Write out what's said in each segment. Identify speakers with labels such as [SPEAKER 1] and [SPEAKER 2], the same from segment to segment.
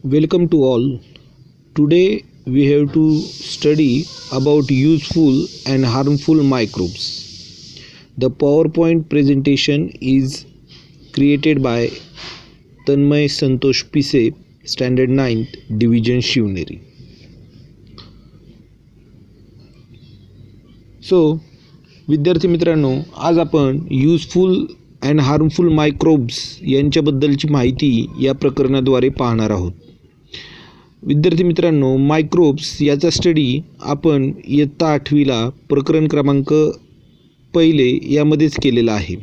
[SPEAKER 1] Welcome to all. Today we have to study about useful and harmful microbes. The PowerPoint presentation is created by Tanmay Santosh Pise, Standard 9th Division Shivneri. विद्यार्थी मित्रांनो, आज आपण useful and harmful microbes यांच्याबद्दलची माहिती या प्रकरणाद्वारे पाहणार आहोत. विद्यार्थी मित्रांनो, मायक्रोब्स याचा स्टडी आपण इयत्ता 8वीला प्रकरण क्रमांक 1 यामध्येच केलेला आहे.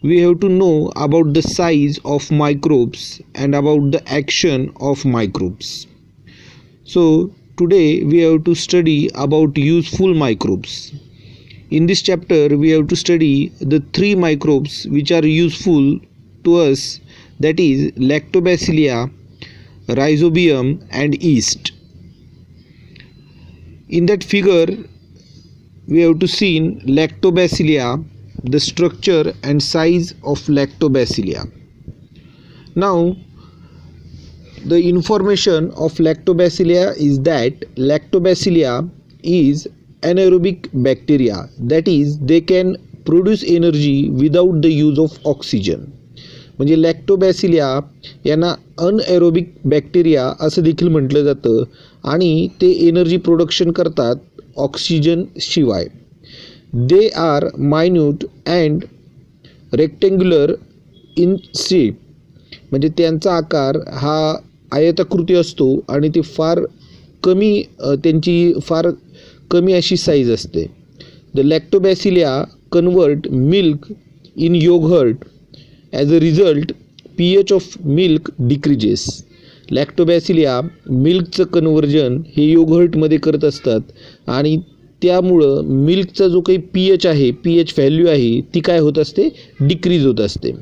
[SPEAKER 1] we have to know about the size of microbes and about the action of microbes. Today we have to study about useful microbes. In this chapter we have to study the 3 microbes which are useful to us, that is Lactobacillia, Rhizobium and yeast. In that figure we have to see Lactobacillia, the structure and size of Lactobacillia. Now the information of Lactobacillia is that Lactobacillia is anaerobic bacteria, that is they can produce energy without the use of oxygen. म्हणजे लॅक्टोबॅसिलिया यांना anaerobic bacteria असं देखील म्हटलं जातं आणि ते energy production करतात oxygen शिवाय. They are minute and rectangular in shape, म्हणजे त्यांचा आकार हा आयताकृती असतो आणि ते त्यांची फार कमी अशी साईज असते. The lactobacillia convert milk in yogurt. As a result pH of milk decreases. Lactobacillia मिल्कचं कन्वर्जन हे योगर्टमध्ये करत असतात आणि त्यामुळं मिल्कचा जो काही pH आहे, pH व्हॅल्यू आहे, ती काय होत असते, डिक्रीज होत असते.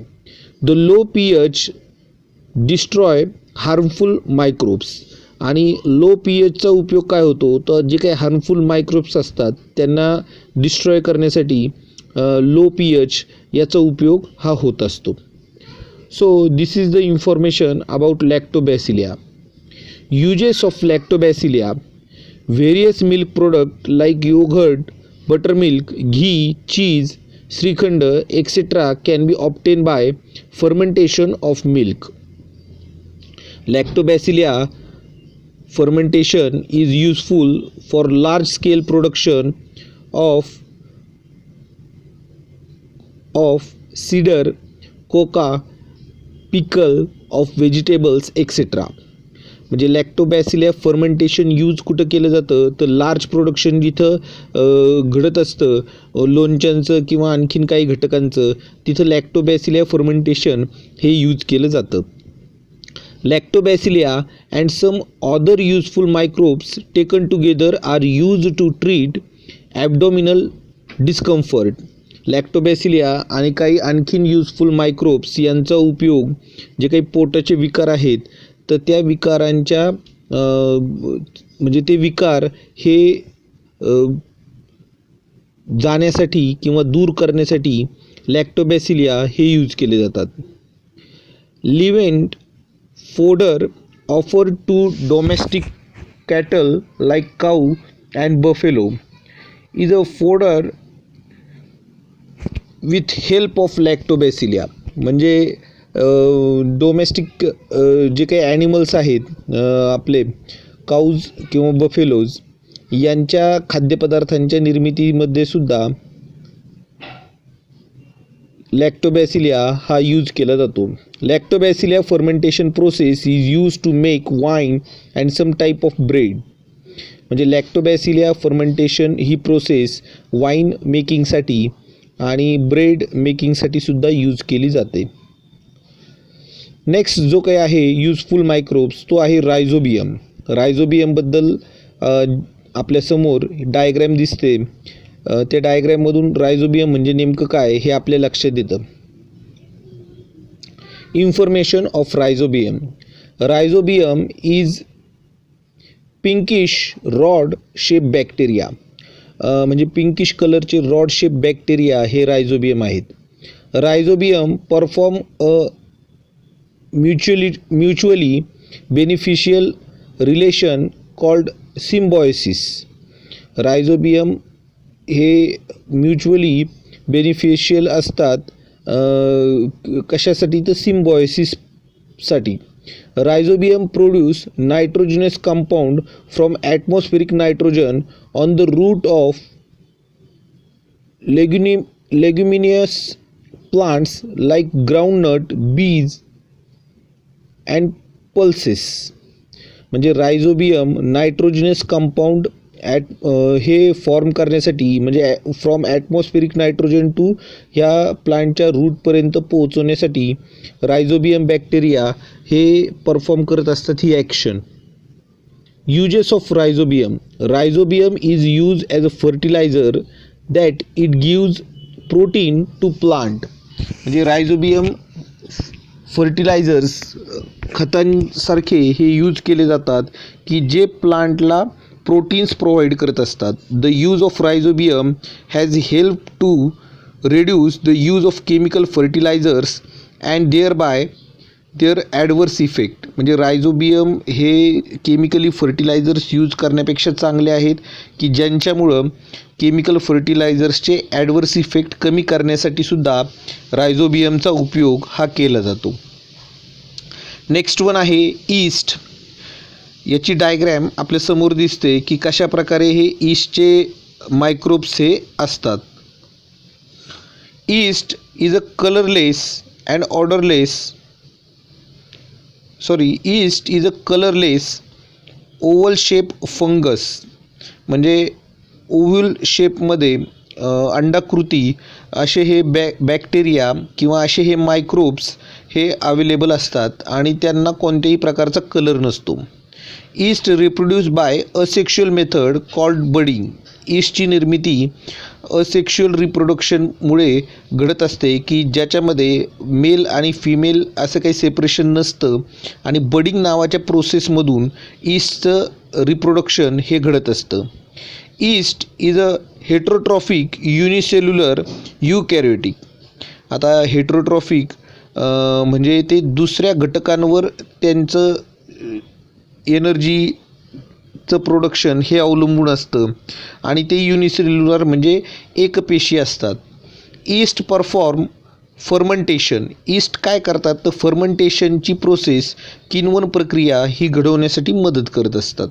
[SPEAKER 1] The low pH destroy harmful microbes. आणि लो pHचा उपयोग काय होतो, तर जे काही हार्मफुल मायक्रोब्स असतात त्यांना डिस्ट्रॉय करण्यासाठी लो pH याचा उपयोग हा होत असतो. This is the information about lactobacillia. Uses of lactobacillia. Various milk product like yogurt, buttermilk, ghee, cheese, shrikhand etcetera can be obtain by fermentation of milk. Lactobacillia fermentation is useful for large scale production of cider, coca, pickle of vegetables etc. म्हणजे lactobacillia fermentation use कुठं केलं जातं, तर large production जिथं घडत असतं लोणच्यांचं किंवा आणखीन काही घटकांचं, तिथं लॅक्टोबॅसिलिया फर्मेंटेशन हे यूज केलं जातं. Lactobacillia and some other useful microbes taken together are used to treat abdominal discomfort. लॅक्टोबॅसिलिया आणि काही आणखीन युजफुल मायक्रोब्स यांचा उपयोग जे काही पोटाचे विकार आहेत तर त्या विकारांच्या म्हणजे ते विकार हे जाण्यासाठी किंवा दूर करण्यासाठी लॅक्टोबॅसिलिया हे यूज केले जातात. लिव्हेंट fodder offered to domestic cattle like cow and buffalo is a fodder with help of lactobacillia. म्हणजे डोमेस्टिक जे काही ॲनिमल्स आहेत आपले काऊज किंवा बफेलोज यांच्या खाद्यपदार्थांच्या निर्मितीमध्ये सुद्धा लॅक्टोबॅसिलिया हा यूज केला जातो. Lactobacillia fermentation process is use to make wine and some type of bread. म्हणजे लॅक्टोबॅसिलिया फर्मेंटेशन ही प्रोसेस वाईन मेकिंगसाठी आणि ब्रेड मेकिंगसाठी सुद्धा यूज केली जाते. नेक्स्ट जो काही आहे युजफुल मायक्रोब्स तो आहे रायझोबियम. रायझोबियमबद्दल आपल्यासमोर डायग्रॅम दिसते. त्या डायग्रॅममधून रायझोबियम म्हणजे नेमकं काय हे आपल्या लक्षात येतं. Information of rhizobium. Rhizobium is pinkish rod shape bacteria. म्हणजे पिंकिश कलरचे रॉड शेप बॅक्टेरिया हे रायझोबियम आहेत. Rhizobium perform a mutually beneficial relation called symbiosis. Rhizobium हे म्युच्युअली बेनिफिशियल असतात कशासाठी तर सिम्बॉयसिससाठी. Rhizobium produce nitrogenous compound from atmospheric nitrogen on the root of leguminous plants like groundnut, beans and pulses. म्हणजे rhizobium nitrogenous compound हे form करण्यासाठी म्हणजे from atmospheric nitrogen to ह्या प्लांटच्या रूटपर्यंत पोहोचवण्यासाठी रायझोबियम बॅक्टेरिया हे परफॉर्म करत असतात ही action. Uses of rhizobium. Rhizobium is use as a fertilizer that it gives protein to plant. म्हणजे रायझोबियम फर्टिलायझर्स खतांसारखे हे यूज केले जातात की जे प्लांटला प्रोटीन्स प्रोव्हाइड करत असतात. The use of rhizobium has help to reduce the use of chemical fertilizers and thereby their adverse effect. म्हणजे रायझोबियम हे केमिकली फर्टिलायझर्स यूज करण्यापेक्षा चांगले आहेत की ज्यांच्यामुळं केमिकल फर्टिलायझर्सचे ॲडवर्स इफेक्ट कमी करण्यासाठी सुद्धा रायझोबियमचा उपयोग हा केला जातो. नेक्स्ट वन आहे ईस्ट. याची डायग्रॅम आपल्यासमोर दिसते की कशा प्रकारे हे ईस्टचे मायक्रोब्स हे असतात. East is a colourless and east is a colourless oval shape fungus. म्हणजे ओव्हल शेपमध्ये अंडाकृती असे हे बॅक्टेरिया किंवा असे हे मायक्रोब्स हे अवेलेबल असतात आणि त्यांना कोणत्याही प्रकारचा कलर नसतो. Yeast reproduce by asexual method called budding. ईस्टची निर्मिती असेक्शुअल रिप्रोडक्शनमुळे घडत असते की ज्याच्यामध्ये मेल आणि फिमेल असं काही सेपरेशन नसतं आणि बडिंग नावाच्या प्रोसेसमधून ईस्टचं रिप्रोडक्शन हे घडत असतं. Yeast is a heterotrophic unicellular eukaryotic. आता हेट्रोट्रॉफिक म्हणजे ते दुसऱ्या घटकांवर त्यांचं एनर्जीचं प्रोडक्शन हे अवलंबून असतं आणि ते युनिसेल्युलर म्हणजे एकपेशी असतात. East perform fermentation. ईस्ट काय करतात तर फर्मंटेशनची प्रोसेस किण्वन प्रक्रिया ही घडवण्यासाठी मदत करत असतात.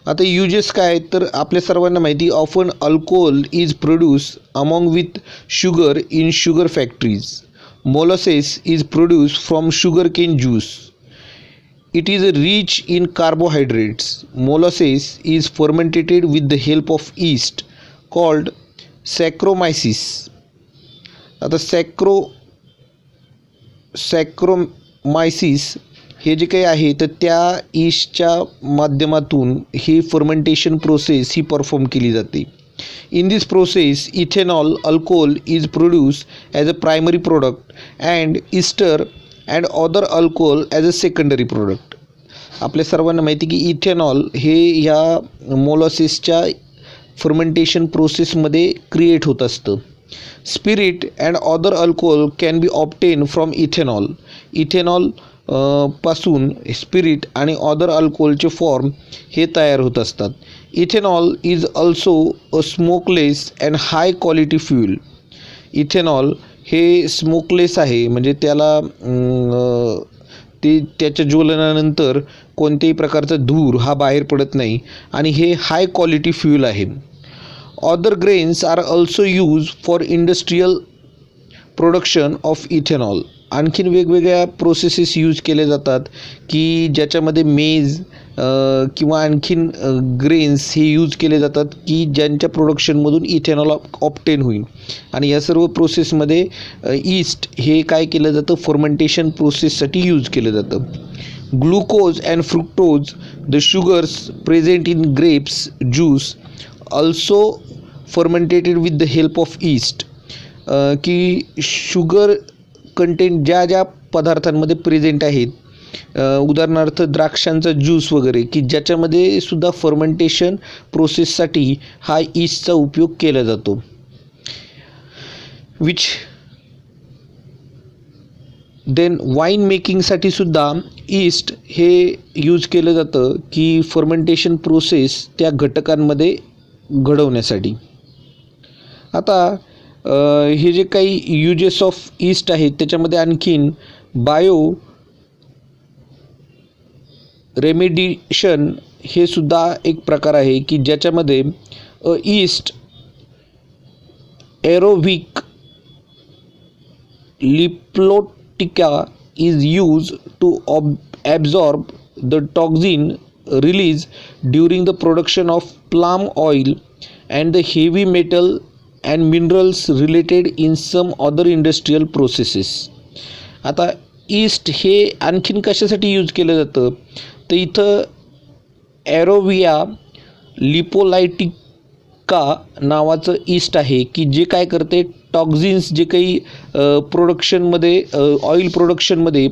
[SPEAKER 1] आता युजेस काय आहेत तर आपल्या सर्वांना माहिती often alcohol is produce among with sugar in sugar factories. Molasses is produce from sugar cane juice. It is rich in carbohydrates. Molasses is fermented with the help of yeast called Saccharomyces. आता Saccharomyces हे जे काही आहे तर त्या ईस्टच्या माध्यमातून ही fermentation process ही perform केली जाते. In this process, ethanol alcohol is produced as a primary product and ester and other alcohol as a secondary product. आपल्या सर्वांना माहिती की इथेनॉल हे ह्या मोलॅसिसच्या फर्मेंटेशन प्रोसेसमध्ये क्रिएट होत असतं. Spirit and other alcohol can be obtain from ethanol. Ethanol पासून स्पिरिट आणि अदर अल्कोहोलचे फॉर्म हे तयार होत असतात. Ethanol is also a smokeless and high quality fuel. Ethanol हे स्मोकलेस आहे म्हणजे त्याला त्याच्या ज्वलनानंतर कोणत्याही प्रकारचा धूर हा बाहेर पडत नाही आणि हे हाय क्वालिटी फ्यूल आहे. Other grains are also use for industrial production of ethanol. आणखीन वेगवेगळ्या प्रोसेसेस यूज केले जातात की ज्याच्यामध्ये मेज किंवा आणखीन ग्रेन्स हे यूज केले जातात की ज्यांच्या प्रोडक्शनमधून इथेनॉल ऑप्टेन होईल आणि या सर्व प्रोसेसमध्ये ईस्ट हे काय केलं जातं फर्मेंटेशन प्रोसेससाठी यूज केलं जातं. Glucose and fructose the sugars present in grapes juice also fermentated with the help of yeast. की शुगर कंटेंट ज्या ज्या पदार्थांमध्ये प्रेझेंट आहेत उदाहरणार्थ द्राक्षांचा ज्यूस वगैरे की ज्याच्यामध्ये सुद्धा फर्मेंटेशन प्रोसेससाठी हा ईस्टचा उपयोग केला जातो. विच देन वाईन मेकिंगसाठी सुद्धा ईस्ट हे यूज केलं जातं की फर्मेंटेशन प्रोसेस त्या घटकांमध्ये घडवण्यासाठी. आता हे जे काही युजेस ऑफ ईस्ट आहेत त्याच्यामध्ये आणखीन बायो रेमेडिशन हे सुद्धा एक प्रकार आहे की ज्याच्यामध्ये yeast aerobic lipolytica is used to absorb the toxin released during the production of palm oil and the heavy metal and minerals related in some other industrial processes. आता ईस्ट हे आणखीन कशासाठी यूज केलं जातं तर इथं ॲरोविया लिपोलायटिका नावाचं ईस्ट आहे की जे काय करते टॉक्झिन्स जे काही प्रोडक्शनमध्ये ऑइल प्रोडक्शनमध्ये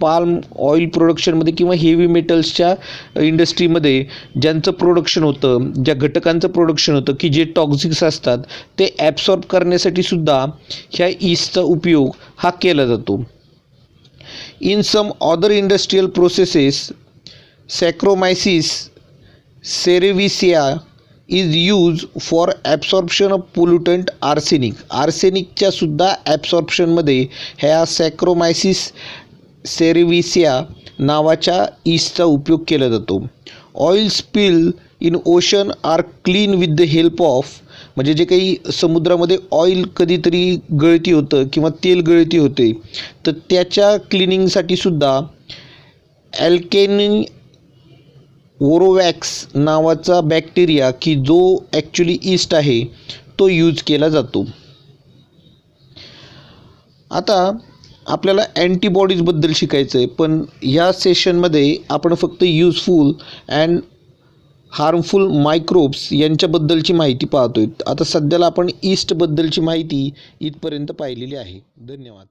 [SPEAKER 1] पाल्म ऑइल प्रोडक्शनमध्ये किंवा हेवी मेटल्सच्या इंडस्ट्रीमध्ये ज्यांचं प्रोडक्शन होतं ज्या घटकांचं प्रोडक्शन होतं की जे टॉक्झिक्स असतात ते ॲब्सॉर्ब करण्यासाठी सुद्धा ह्या ईस्टचा उपयोग हा केला जातो. In some other industrial processes saccharomyces cerevisiae is use for absorption of pollutant arsenic. आर्सेनिकच्या सुद्धा ॲब्सॉर्प्शनमध्ये ह्या सॅक्रोमायसिस सेरेविसिया नावाच्या ईस्टचा उपयोग केला जातो. Oil spill in ocean are clean with the help of, म्हणजे जे काही समुद्रामध्ये ऑइल कधीतरी गळती होतं किंवा तेल गळती होते तर त्याच्या क्लिनिंगसाठी सुद्धा ॲल्केनिन ओरोवॅक्स नावाचा बॅक्टेरिया की जो ॲक्च्युली ईस्ट आहे तो यूज केला जातो. आता आपल्याला अँटीबॉडीजबद्दल शिकायचं आहे पण ह्या सेशनमध्ये आपण फक्त युजफुल अँड हार्मफुल मायक्रोब्स यांच्याबद्दलची माहिती पाहतोय. आता सध्याला आपण ईस्टबद्दलची माहिती इथपर्यंत पाहिलेली आहे. धन्यवाद.